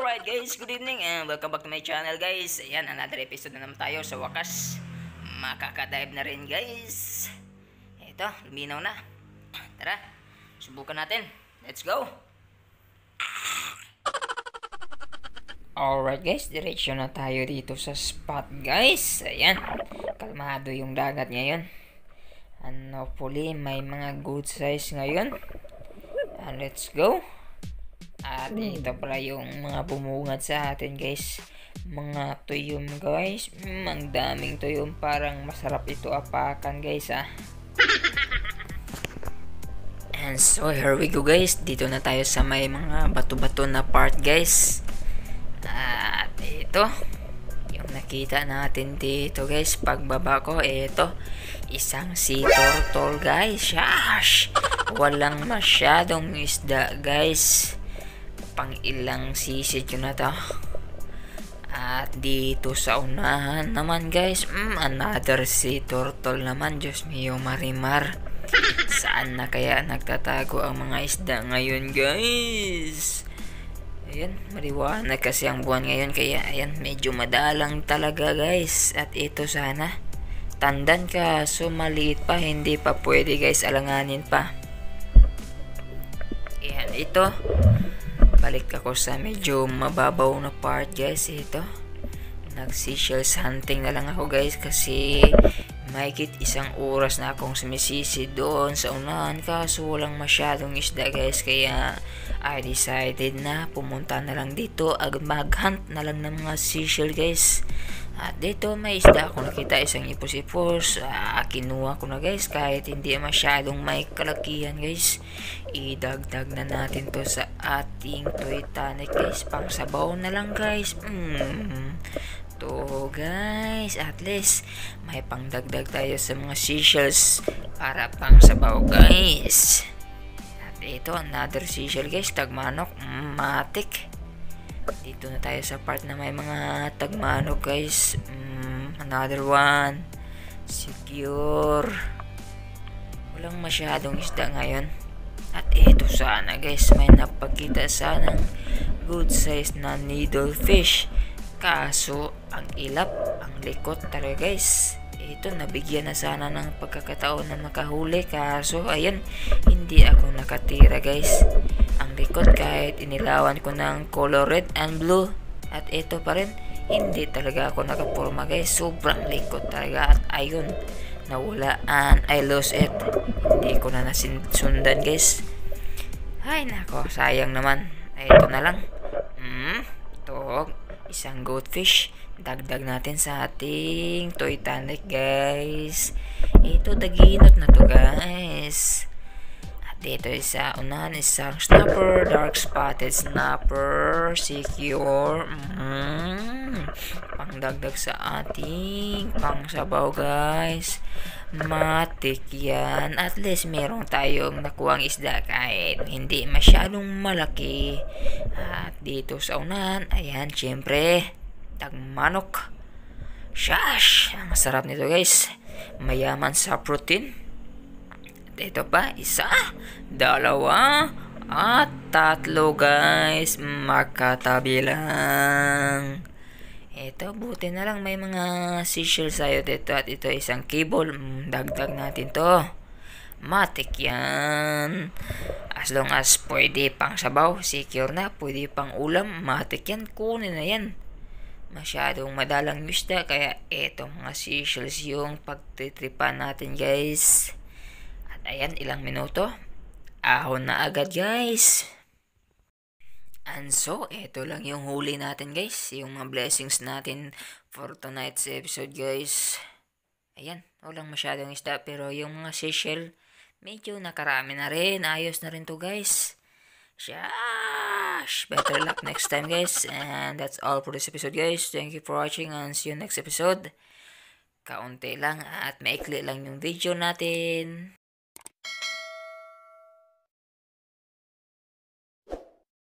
Alright guys, good evening and welcome back to my channel guys. Ayan, another episode na naman tayo. Sa wakas, makakadive na rin guys. Ito, luminaw na. Tara, subukan natin. Let's go! Alright guys, diretso na tayo dito sa spot guys. Ayan, kalmado yung dagat ngayon. And hopefully may mga good size ngayon. And let's go! At ito pala yung mga bumungad sa atin guys, mga tuyom guys. Ang daming tuyom, parang masarap ito apakan guys And so here we go guys, dito na tayo sa may mga bato-bato na part guys. At ito yung nakita natin dito guys, pagbaba ko, ito isang sea turtle guys. Shash! Walang masyadong isda guys, pang ilang sisid yun na to. At dito sa unahan naman guys, another sea turtle naman. Diyos mio marimar, saan na kaya nagtatago ang mga isda ngayon guys? Ayan, maliwanag kasi ang buwan ngayon, kaya ayan, medyo madalang talaga guys. At ito sana tandan ka, so maliit pa, hindi pa pwede guys, alanganin pa. Ayan, ito balik ako sa medyo mababaw na part guys. Ito, nag-seashells hunting na lang ako guys, kasi mahigit isang oras na akong sumisisi doon sa unahan, kaso walang masyadong isda guys. Kaya I decided na pumunta na lang dito, mag-hunt na lang ng mga seashell guys. At dito may isda ako nakita, isang ipos-ipos. Kinuha ko na guys, kahit hindi masyadong may kalakihan guys. Idagdag na natin to sa ating Titanic guys, pang sabaw na lang guys. To guys, at least may pangdagdag tayo sa mga seashells para pang sabaw guys. At ito, another seashell guys, tagmanok, matik. Dito na tayo sa part na may mga tagmanok guys. Another one, secure. Walang masyadong isda ngayon. At ito sana guys, may napakita sanang good size na needlefish, kaso ang ilap, ang likot talaga guys. Ito, nabigyan na sana ng pagkakataon na makahuli, kaso ayan, hindi ako nakatira guys. Ang likot, kahit inilawan ko ng color red and blue, at ito pa rin, hindi talaga ako nakapurma guys. Sobrang likot talaga. At ayun, nawala and I lost it. Hindi ko na nasundan guys. Ay nako, sayang naman. Ito na lang. Ito, isang goldfish. Dagdag natin sa ating Titanic guys. Ito, daginot na to guys. At dito isa unahan, isang snapper, dark spotted snapper, secure. Pangdagdag sa ating pangsabaw guys. Matik yan. At least meron tayong nakuwang isda kahit hindi masyadong malaki. At dito sa unahan, ayan, syempre tagmanok. Shash! Ang sarap nito guys, mayaman sa protein. At ito pa, isa, dalawa, at tatlo guys, makatabi lang. Ito, buti na lang may mga seashells tayo dito. At ito, isang cable, dagdag natin to. Matik yan. As long as pwede pang sabaw, secure na, pwede pang ulam, matik yan, kunin na yan. Masyadong madalang isda, kaya eto mga seashells yung pagtitripan natin guys. At ayan, ilang minuto, ahon na agad guys. And so, eto lang yung huli natin guys, yung mga blessings natin for tonight's episode guys. Ayan, walang masyadong isda, pero yung mga seashell medyo nakarami na rin. Ayos na rin to guys. Shash! Better luck next time guys. And that's all for this episode guys. Thank you for watching and see you next episode. Kaunti lang at maikli lang yung video natin.